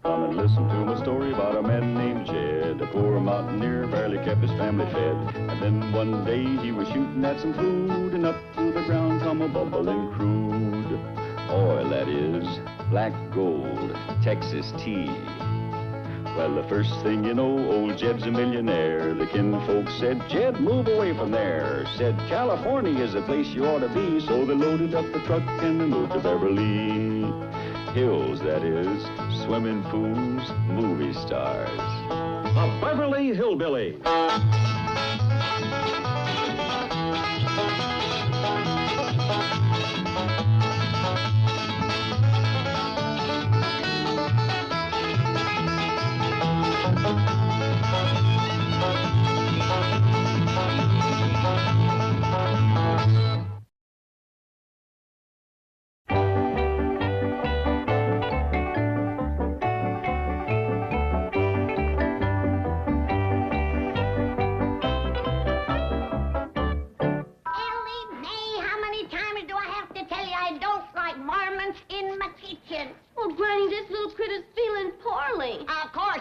Come and listen to my story about a man named Jed. A poor mountaineer barely kept his family fed. And then one day he was shooting at some food, and up through the ground come a bubbling crude oil, that is, black gold, Texas tea. Well, the first thing you know, old Jed's a millionaire. The kinfolk said, Jed, move away from there. Said, California is the place you ought to be. So they loaded up the truck and they moved to Beverly Hills, that is, swimming pools, movie stars. The Beverly Hillbillies.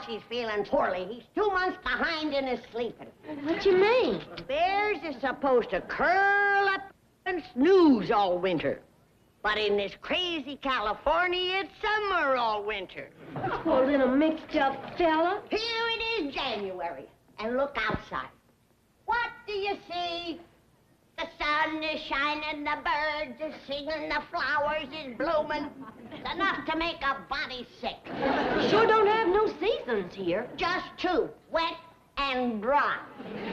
He's feeling poorly. He's 2 months behind in his sleeping. What you mean? Bears is supposed to curl up and snooze all winter. But in this crazy California, it's summer all winter. Poor little mixed-up fella. Here it is January, and look outside. What do you see? The sun is shining, the birds are singing, the flowers is blooming. It's enough to make a body sick. We sure don't have no seasons here. Just two, wet and dry.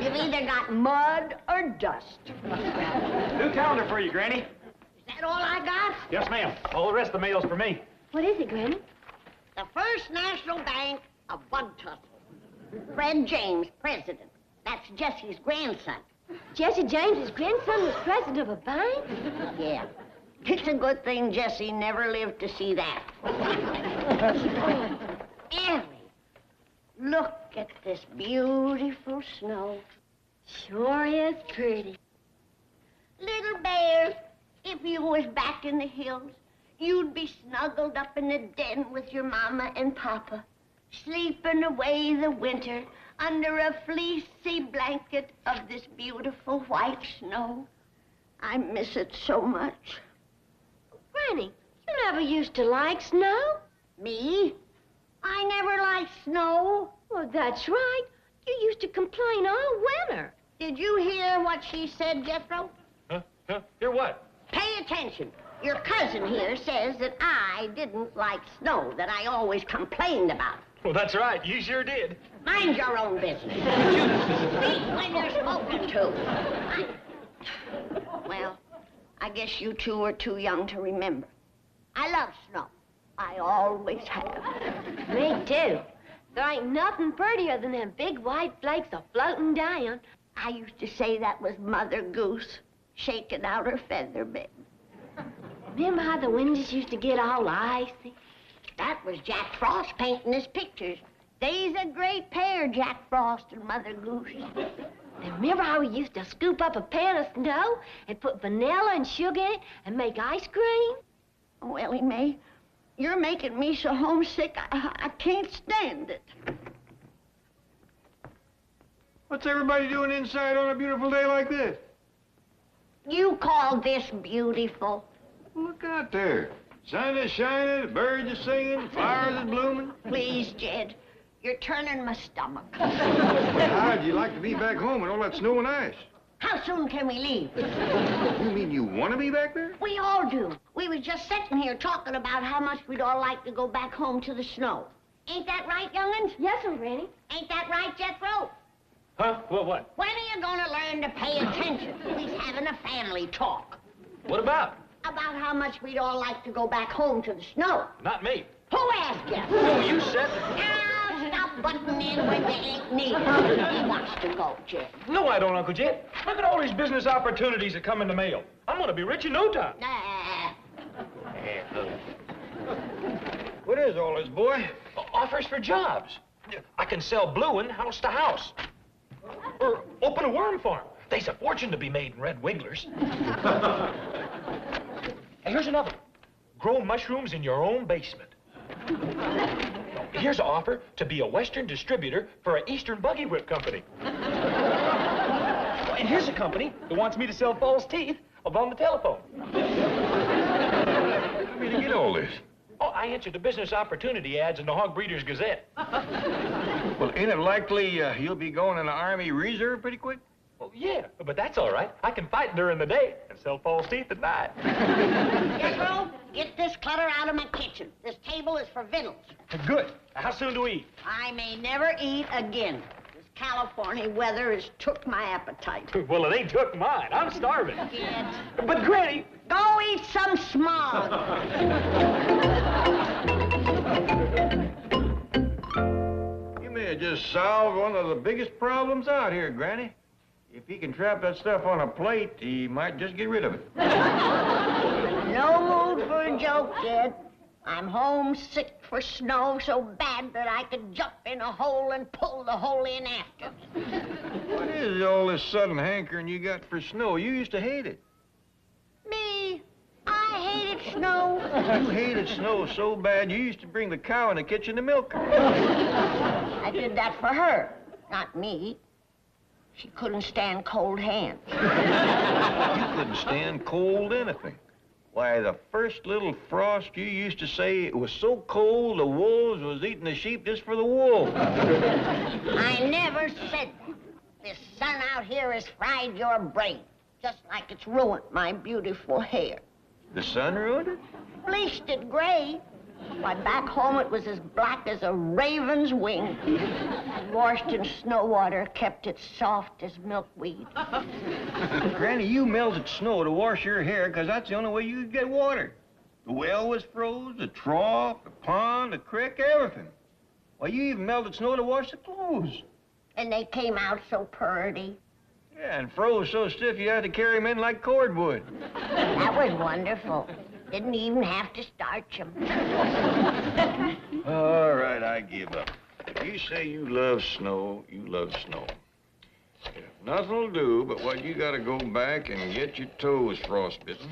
You've either got mud or dust. New calendar for you, Granny. Is that all I got? Yes, ma'am. All the rest of the mail's for me. What is it, Granny? The First National Bank of Bud Tussle. Fred James, president. That's Jesse's grandson. Jesse James's grandson was president of a bank? Yeah. It's a good thing Jesse never lived to see that. Ellie, look at this beautiful snow. Sure is pretty. Little bear, if you was back in the hills, you'd be snuggled up in the den with your mama and papa, sleeping away the winter under a fleecy blanket of this beautiful white snow. I miss it so much. Granny, you never used to like snow. Me? I never liked snow. Well, that's right. You used to complain all winter. Did you hear what she said, Jethro? Huh? Hear what? Pay attention. Your cousin here says that I didn't like snow, that I always complained about it. Well, that's right. You sure did. Mind your own business. Speak when you're spoken to. Well, I guess you two are too young to remember. I love snow. I always have. Me too. There ain't nothing prettier than them big white flakes a floating down. I used to say that was Mother Goose shaking out her feather bed. Remember how the windows used to get all icy? That was Jack Frost painting his pictures. They's a great pair, Jack Frost and Mother Goose. And remember how we used to scoop up a pan of snow and put vanilla and sugar in it and make ice cream? Oh, Ellie Mae, you're making me so homesick, I can't stand it. What's everybody doing inside on a beautiful day like this? You call this beautiful? Look out there. Sun is shining, the birds are singing, flowers are blooming. Please, Jed, you're turning my stomach. Well, how'd you like to be back home with all that snow and ice? How soon can we leave? You mean you want to be back there? We all do. We was just sitting here talking about how much we'd all like to go back home to the snow. Ain't that right, young'uns? Yes, sir, Granny. Ain't that right, Jethro? Huh? What? When are you gonna learn to pay attention? He's having a family talk. What about? About how much we'd all like to go back home to the snow. Not me. Who asked you? Oh, you said... Now, stop butting in when you ain't needed. He wants to go, Jed. No, I don't, Uncle Jed. Look at all these business opportunities that come in the mail. I'm gonna be rich in no time. Nah. What is all this, boy? Offers for jobs. I can sell blueing house to house. Or open a worm farm. There's a fortune to be made in red wigglers. And here's another. Grow mushrooms in your own basement. Now, Here's an offer to be a Western distributor for an Eastern buggy whip company. And here's a company that wants me to sell false teeth on the telephone. Where did you get all this? Oh, I answered the business opportunity ads in the Hog Breeders Gazette. Well, ain't it likely you'll be going in the Army Reserve pretty quick? Oh, yeah, but that's all right. I can fight during the day and sell false teeth at night. Jethro, get this clutter out of my kitchen. This table is for victuals. Good. How soon do we eat? I may never eat again. This California weather has took my appetite. Well, it ain't took mine. I'm starving. Kids, But, Granny... go eat some smog. You may have just solved one of the biggest problems out here, Granny. If he can trap that stuff on a plate, he might just get rid of it. No mood for a joke, kid. I'm homesick for snow so bad that I could jump in a hole and pull the hole in after. What is all this sudden hankering you got for snow? You used to hate it. Me? I hated snow. You hated snow so bad you used to bring the cow in the kitchen to milk her. I did that for her, not me. She couldn't stand cold hands. You couldn't stand cold anything. Why, the first little frost you used to say it was so cold the wolves was eating the sheep just for the wool. I never said that. This sun out here has fried your brain, just like it's ruined my beautiful hair. The sun ruined it? Bleached it gray. Why, back home it was as black as a raven's wing. And washed in snow water kept it soft as milkweed. Granny, you melted snow to wash your hair because that's the only way you could get water. The well was froze, the trough, the pond, the creek, everything. Why, you even melted snow to wash the clothes. And they came out so purty. Yeah, and froze so stiff you had to carry them in like cordwood. That was wonderful. Didn't even have to starch them. All right, I give up. If you say you love snow, you love snow. If nothing'll do but what you gotta go back and get your toes frostbitten.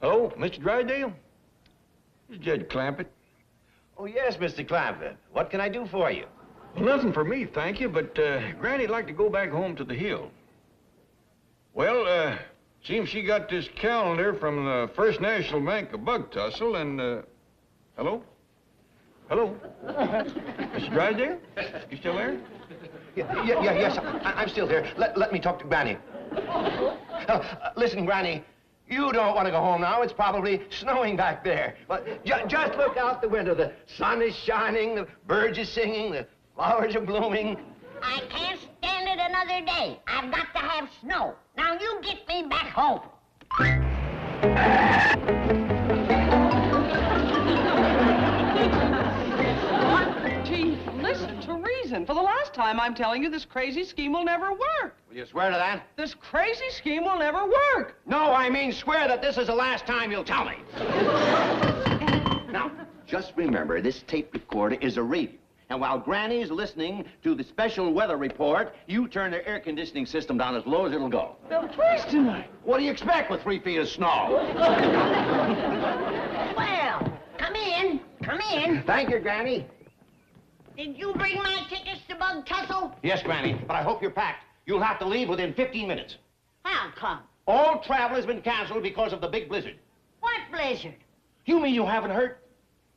Oh, Mr. Drydale? This is Judge Clampett. Oh, yes, Mr. Clampett. What can I do for you? Well, nothing for me, thank you, but Granny'd like to go back home to the hill. Well, seems she got this calendar from the First National Bank of Bug Tussle, and, hello? Hello? Mr. Drysdale? You still there? Yes, I'm still here. Let me talk to Granny. Listen, Granny, you don't want to go home now. It's probably snowing back there. But just look out the window. The sun is shining, the birds are singing, the flowers are blooming. I can't stand it another day. I've got to have snow. Now you get me back home. Chief, listen to reason. For the last time, I'm telling you this crazy scheme will never work. Will you swear to that? This crazy scheme will never work. No, I mean swear that this is the last time you'll tell me. Now, just remember, this tape recorder is a radio. And while Granny's listening to the special weather report, you turn the air conditioning system down as low as it'll go. They'll freeze tonight. What do you expect with 3 feet of snow? Well, come in. Come in. Thank you, Granny. Did you bring my tickets to Bug Tussle? Yes, Granny, but I hope you're packed. You'll have to leave within 15 minutes. How come? All travel has been canceled because of the big blizzard. What blizzard? You mean you haven't heard?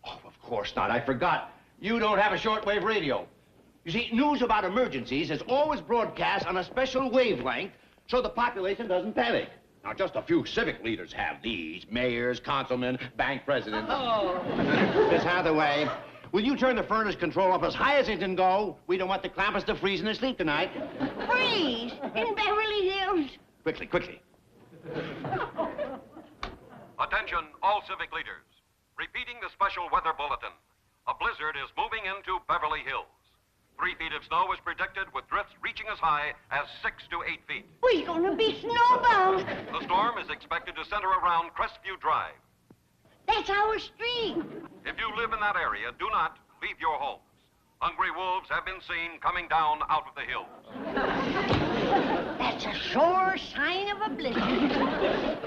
Oh, of course not. I forgot. You don't have a shortwave radio. You see, news about emergencies is always broadcast on a special wavelength so the population doesn't panic. Now, just a few civic leaders have these. Mayors, councilmen, bank presidents. Oh. Miss Hathaway, will you turn the furnace control up as high as it can go? We don't want the Clampets to freeze in their sleep tonight. Freeze in Beverly Hills. Quickly, quickly. Attention, all civic leaders. Repeating the special weather bulletin. A blizzard is moving into Beverly Hills. 3 feet of snow is predicted with drifts reaching as high as 6 to 8 feet. We're gonna be snowbound. The storm is expected to center around Crestview Drive. That's our street. If you live in that area, do not leave your homes. Hungry wolves have been seen coming down out of the hills. That's a sure sign of a blizzard.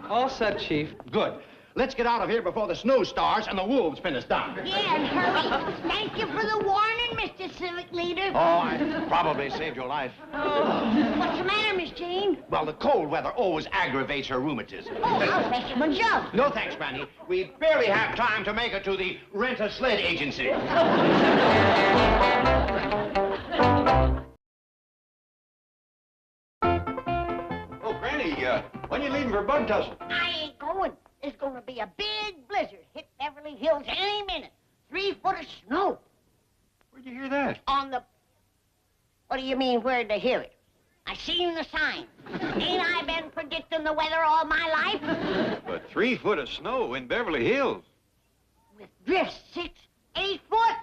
All set, Chief. Good. Let's get out of here before the snow starts and the wolves pin us down. Yeah, and hurry. Thank you for the warning, Mr. Civic Leader. Oh, I probably saved your life. What's the matter, Miss Jane? Well, the cold weather always aggravates her rheumatism. Oh, I'll fetch him a jug. No thanks, Granny. We barely have time to make it to the rent-a-sled agency. Oh, Granny, when you leaving for Bug Tussle? I ain't going. There's going to be a big blizzard hit Beverly Hills any minute. 3 foot of snow. Where'd you hear that? On the... What do you mean, where'd I hear it? I seen the sign. Ain't I been predicting the weather all my life? But 3 foot of snow in Beverly Hills. With drifts 6, 8 foot.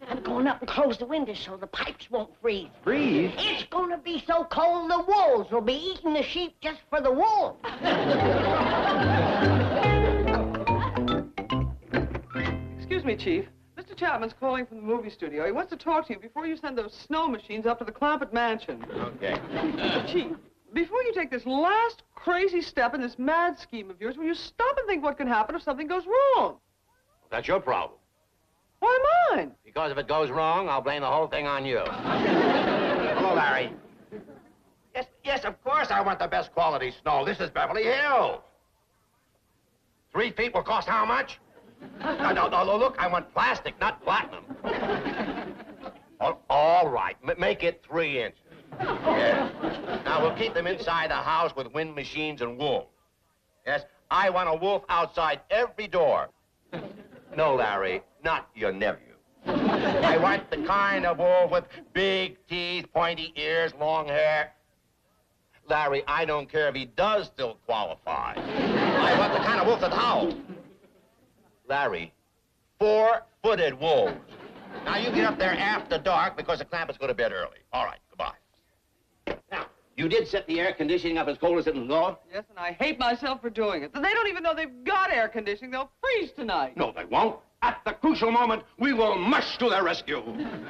I'm going up and close the windows so the pipes won't freeze. Freeze? It's going to be so cold the wolves will be eating the sheep just for the wool. Excuse me, Chief. Mr. Chapman's calling from the movie studio. He wants to talk to you before you send those snow machines up to the Clampett mansion. Okay. Chief, before you take this last crazy step in this mad scheme of yours, will you stop and think what can happen if something goes wrong? That's your problem. Why mine? Because if it goes wrong, I'll blame the whole thing on you. Hello, Larry. Yes, of course I want the best quality snow. This is Beverly Hills. 3 feet will cost how much? No, look, I want plastic, not platinum. All right, make it 3 inches. Yes. Now, we'll keep them inside the house with wind machines and wolves. Yes, I want a wolf outside every door. No, Larry, not your nephew. I want the kind of wolf with big teeth, pointy ears, long hair. Larry, I don't care if he does still qualify. I want the kind of wolf that howls. Larry, 4-footed wolves. Now, you get up there after dark because the Clampett's go to bed early. All right, goodbye. Now, you did set the air conditioning up as cold as it can go? Yes, and I hate myself for doing it. They don't even know they've got air conditioning. They'll freeze tonight. No, they won't. At the crucial moment, we will mush to their rescue.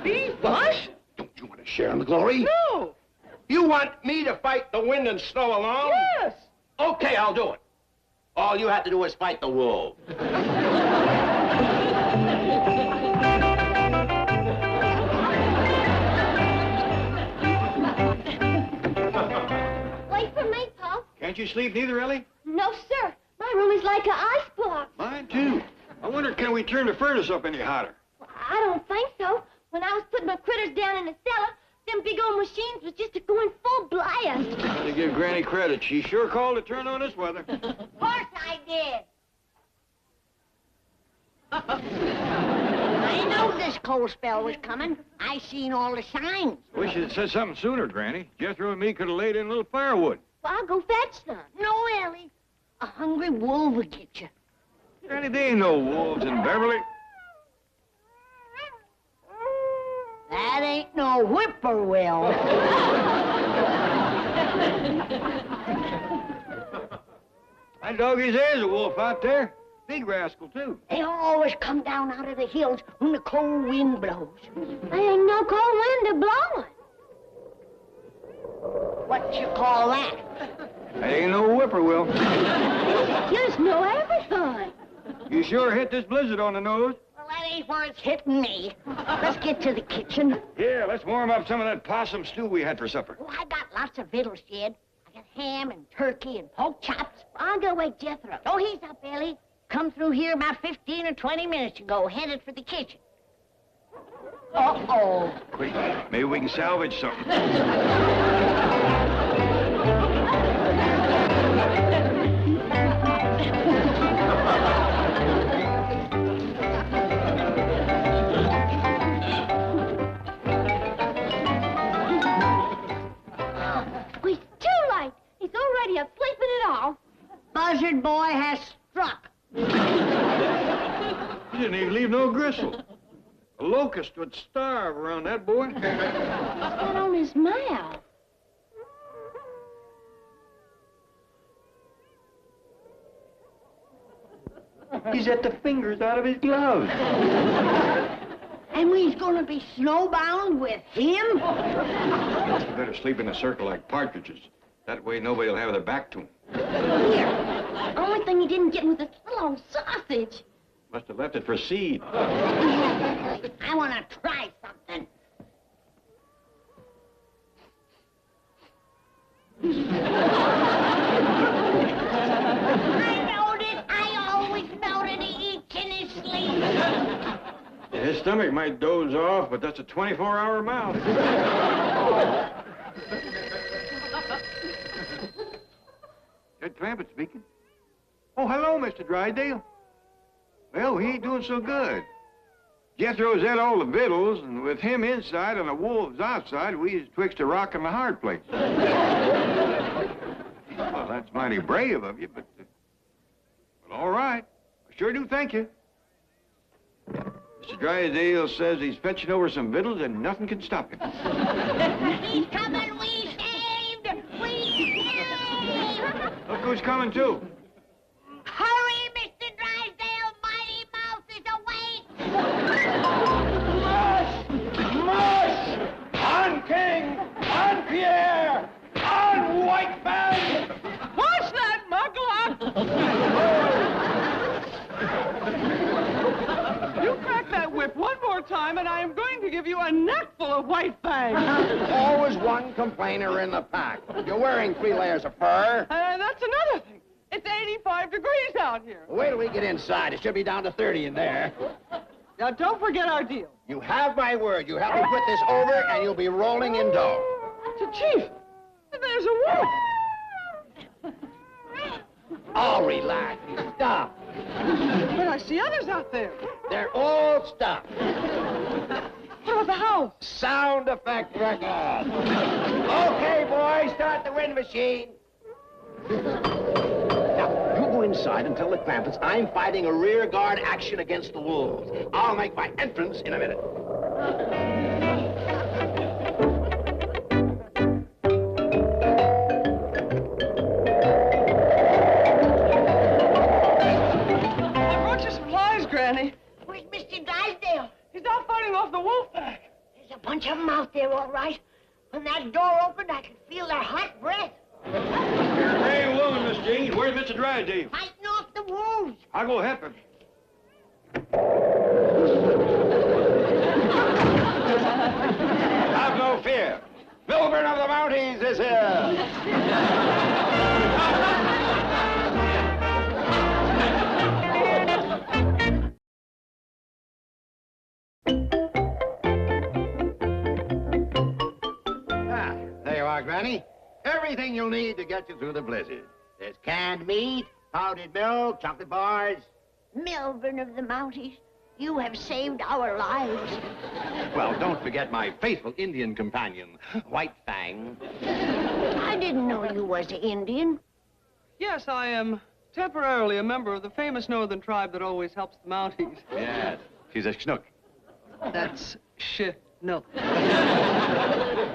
Me? Mush? Don't you want to share in the glory? No. You want me to fight the wind and snow alone? Yes. Okay, I'll do it. All you have to do is fight the wolves. Wait for me, Pop. Can't you sleep neither, Ellie? No, sir. My room is like an icebox. Mine, too. I wonder, can we turn the furnace up any hotter? Well, I don't think so. When I was putting my critters down in the cellar, them big old machines was just going full blast. Gotta give Granny credit. She sure called to turn on this weather. Of course I did. I know this cold spell was coming. I seen all the signs. Wish you'd said something sooner, Granny. Jethro and me could have laid in a little firewood. Well, I'll go fetch some. No, Ellie. A hungry wolf would get you. Granny, there ain't no wolves in Beverly. That ain't no whippoorwill. That doggy's there's a wolf out there. Big rascal, too. They always come down out of the hills when the cold wind blows. There ain't no cold wind a-blowing. What you call that? That ain't no whippoorwill. Just know everything. You sure hit this blizzard on the nose. Well, that ain't where it's hitting me. Let's get to the kitchen. Yeah, let's warm up some of that possum stew we had for supper. Oh, I got lots of victuals, Jed. I got ham and turkey and pork chops. I'll go wake Jethro. Oh, he's up, Ellie. Come through here about 15 or 20 minutes ago, headed for the kitchen. Uh-oh. Quick, maybe we can salvage something. It's too late. He's already asleep in it all. Buzzard boy has struck. He didn't even leave no gristle. A locust would starve around that boy. What's that on his mouth? He's at the fingers out of his gloves. And we's gonna be snowbound with him? You better sleep in a circle like partridges. That way nobody will have their back to him. Here, only thing he didn't get was this little old sausage. Must have left it for seed. I want to try something. I always knowed it. He eats in his sleep. His stomach might doze off, but that's a 24-hour mouth. Ed Clampett speaking. Oh, hello, Mr. Drysdale. Well, he ain't doing so good. Jethro's ate all the victuals, and with him inside and the wolves outside, we is twixt a rock and a hard place. Well, that's mighty brave of you, but... well, all right. I sure do thank you. Mr. Drysdale says he's fetching over some victuals and nothing can stop him. He's coming. We saved. We saved. Look who's coming, too. Hurry, Mr. Drysdale. Mighty Mouse is awake. Mush! On King! On Pierre! On White Fang! What's that, Muglock? You crack that whip one more time, and I am going to give you a neckful of white fangs. Always one complainer in the pack. You're wearing 3 layers of fur. That's another thing. It's 85 degrees out here. Wait till we get inside. It should be down to 30 in there. Now, don't forget our deal. You have my word. You help me put this over, and you'll be rolling in dough. So, Chief, there's a wolf. Oh, relax. Stop. But I see others out there. They're all stopped. What about the house? Sound effect record. Okay, boys, start the wind machine. Now, you go inside and tell the Clampetts I'm fighting a rear guard action against the wolves. I'll make my entrance in a minute. Granny. Where's Mr. Drysdale? He's out fighting off the wolf pack. There's a bunch of them out there, all right. When that door opened, I could feel their hot breath. Hey, woman, Miss Jean. Where's Mr. Drysdale? Fighting off the wolves. I'll go help him. Have no fear. Milburn of the Mounties is here. There you are, Granny. Everything you'll need to get you through the blizzard. There's canned meat, powdered milk, chocolate bars. Milburn of the Mounties, you have saved our lives. Well, don't forget my faithful Indian companion, White Fang. I didn't know you was an Indian. Yes, I am temporarily a member of the famous northern tribe that always helps the Mounties. Yes, she's a schnook. That's no. Can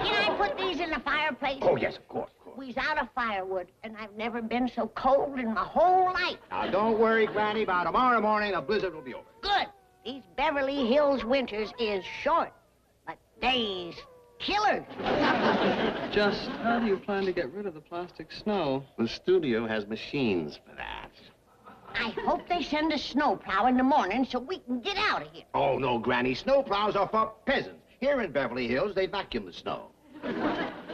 I put these in the fireplace? Oh, yes, of course. We's out of firewood, and I've never been so cold in my whole life. Now, don't worry, Granny. By tomorrow morning, the blizzard will be over. Good. These Beverly Hills winters is short, but days killers. Just how do you plan to get rid of the plastic snow? The studio has machines for that. I hope they send a snowplow in the morning so we can get out of here. Oh, no, Granny. Snowplows are for peasants. Here in Beverly Hills, they vacuum the snow.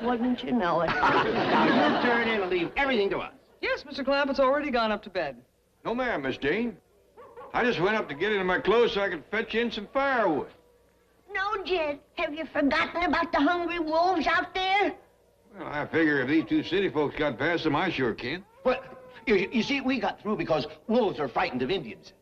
Wouldn't you know it? Now, you turn in and leave everything to us. Yes, Mr. Clampett's already gone up to bed. No, ma'am, Miss Jean. I just went up to get into my clothes so I could fetch in some firewood. No, Jed. Have you forgotten about the hungry wolves out there? Well, I figure if these two city folks got past them, I sure can. Well, you see, we got through because wolves are frightened of Indians.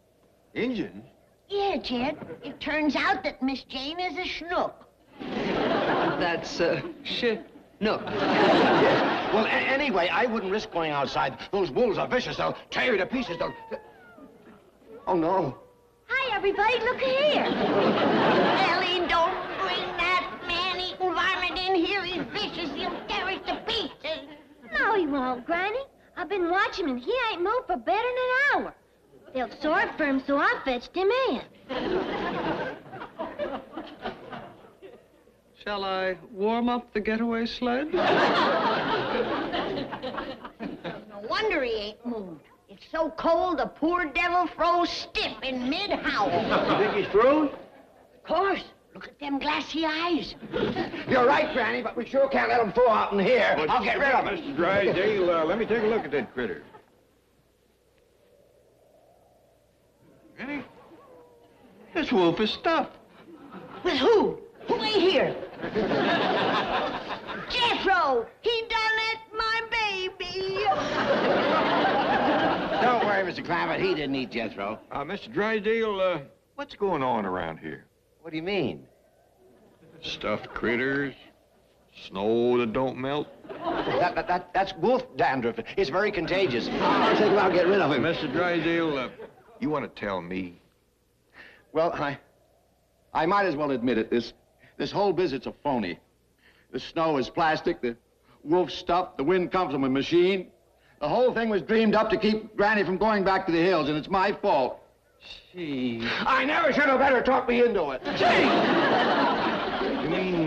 Indians? Yeah, Jed. It turns out that Miss Jane is a schnook. That's, no. Yes. Well, anyway, I wouldn't risk going outside. Those wolves are vicious. They'll tear you to pieces. Oh, no. Hi, everybody. Look here. Ellie, don't bring that man-eating varmint in here. He's vicious. He'll tear us to pieces. No, he won't, Granny. I've been watching him, and he ain't moved for better than an hour. Felt sorry for him, so I fetched him in. Shall I warm up the getaway sled? No wonder he ain't moved. It's So cold, the poor devil froze stiff in mid-howl. You think he's froze? Of course. Look at them glassy eyes. You're right, Granny, but we sure can't let him thaw out in here. I'll get rid of him. Mr. Drysdale, let me take a look at that critter. Granny, this wolf is stuffed. With who? Who ain't here? Jethro! He done it, my baby! Don't worry, Mr. Clammett. He didn't eat Jethro. Mr. Drysdale, what's going on around here? What do you mean? Stuffed critters, snow that don't melt. That's wolf dandruff. It's very contagious. I'll think about getting rid of him. Mr. Drysdale, you want to tell me? Well, I might as well admit it. This whole visit's a phony. The snow is plastic, the wolf's stuffed, the wind comes from a machine. The whole thing was dreamed up to keep Granny from going back to the hills, and it's my fault. Gee. I never should have let her talk me into it. You mean,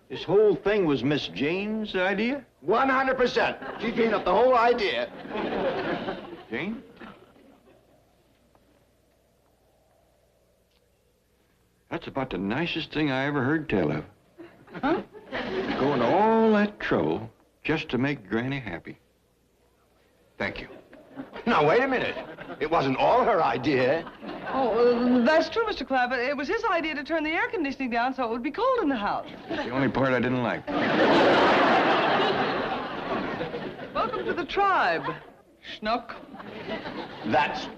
this whole thing was Miss Jane's idea? 100%. She dreamed up the whole idea. Jane? That's about the nicest thing I ever heard tell of. Huh? Going to all that trouble just to make Granny happy. Thank you. Now, wait a minute. It wasn't all her idea. Oh, that's true, Mr. Clappett. It was his idea to turn the air conditioning down so it would be cold in the house. The only part I didn't like. Welcome to the tribe, Schnook. That's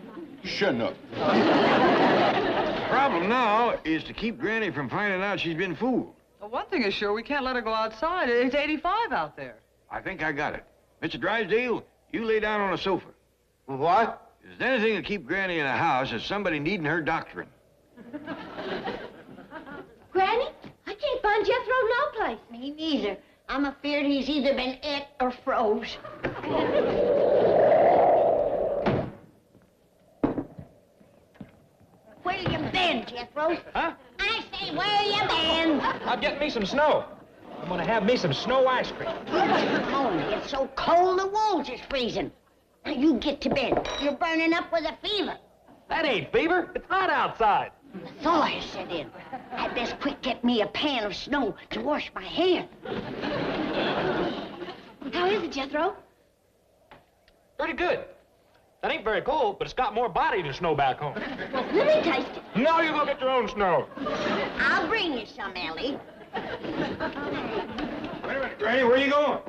Chinook. The problem now is to keep Granny from finding out she's been fooled. Well, one thing is sure, we can't let her go outside. It's 85 out there. I think I got it. Mr. Drysdale, you lay down on a sofa. What? If there's anything to keep Granny in the house, it's somebody needing her doctoring. Granny, I can't find Jethro no place. Me neither. I'm afeard he's either been ate or froze. Where you been, Jethro? Huh? I say, where you been? I'm getting me some snow. I'm gonna have me some snow ice cream. Only it's so cold the walls is freezing. Now you get to bed. You're burning up with a fever. That ain't fever. It's hot outside. The thaw has set in. I'd best quick get me a pan of snow to wash my hair. How is it, Jethro? Pretty good. That ain't very cold, but it's got more body than snow back home. Let me taste it. No, you go get your own snow. I'll bring you some, Ellie. Wait a minute, Granny, where are you going?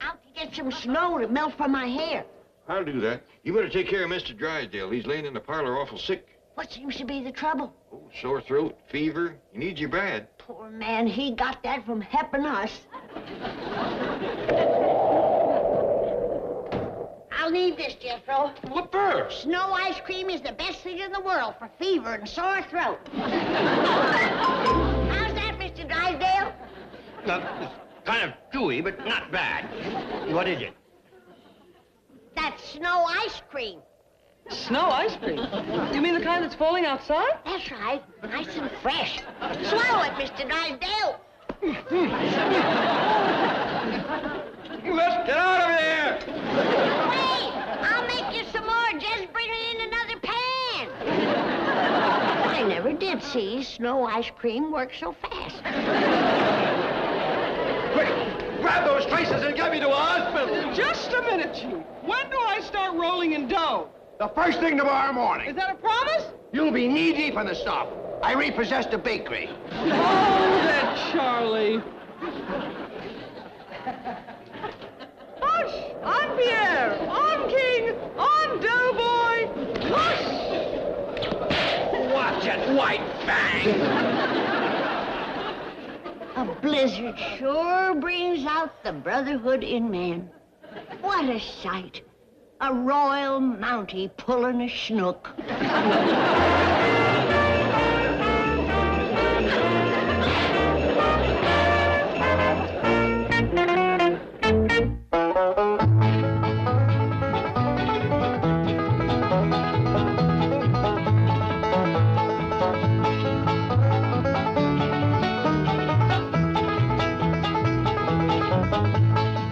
Out to get some snow to melt from my hair. I'll do that. You better take care of Mr. Drysdale. He's laying in the parlor awful sick. What seems to be the trouble? Oh, sore throat, fever. He needs you bad. Poor man, he got that from helping us. I'll need this, Jethro. What for? Snow ice cream is the best thing in the world for fever and sore throat. How's that, Mr. Drysdale? It's kind of chewy, but not bad. What is it? That's snow ice cream. Snow ice cream? You mean the kind that's falling outside? That's right. Nice and fresh. Swallow it, Mr. Drysdale. Let's get out of here! Wait! I'll make you some more. Just bring it in another pan. I never did see snow ice cream work so fast. Quick, grab those traces and get me to a hospital. Just a minute, Chief. When do I start rolling in dough? The first thing tomorrow morning. Is that a promise? You'll be knee-deep in the stuff. I repossessed a bakery. Oh, that Charlie. Hush! On Pierre! On King! On Doughboy! Hush! Watch it, White Fang! A blizzard sure brings out the brotherhood in man. What a sight. A royal mountie pulling a schnook.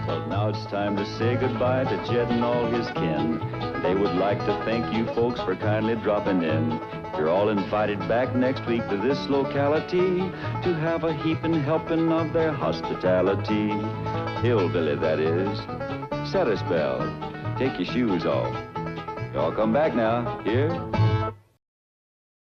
Well, now it's time to say goodbye to Jed and all his kin. They would like to thank you folks for kindly dropping in. You're all invited back next week to this locality to have a heaping helping of their hospitality. Hillbilly, that is. Set a spell. Take your shoes off. Y'all come back now. Here?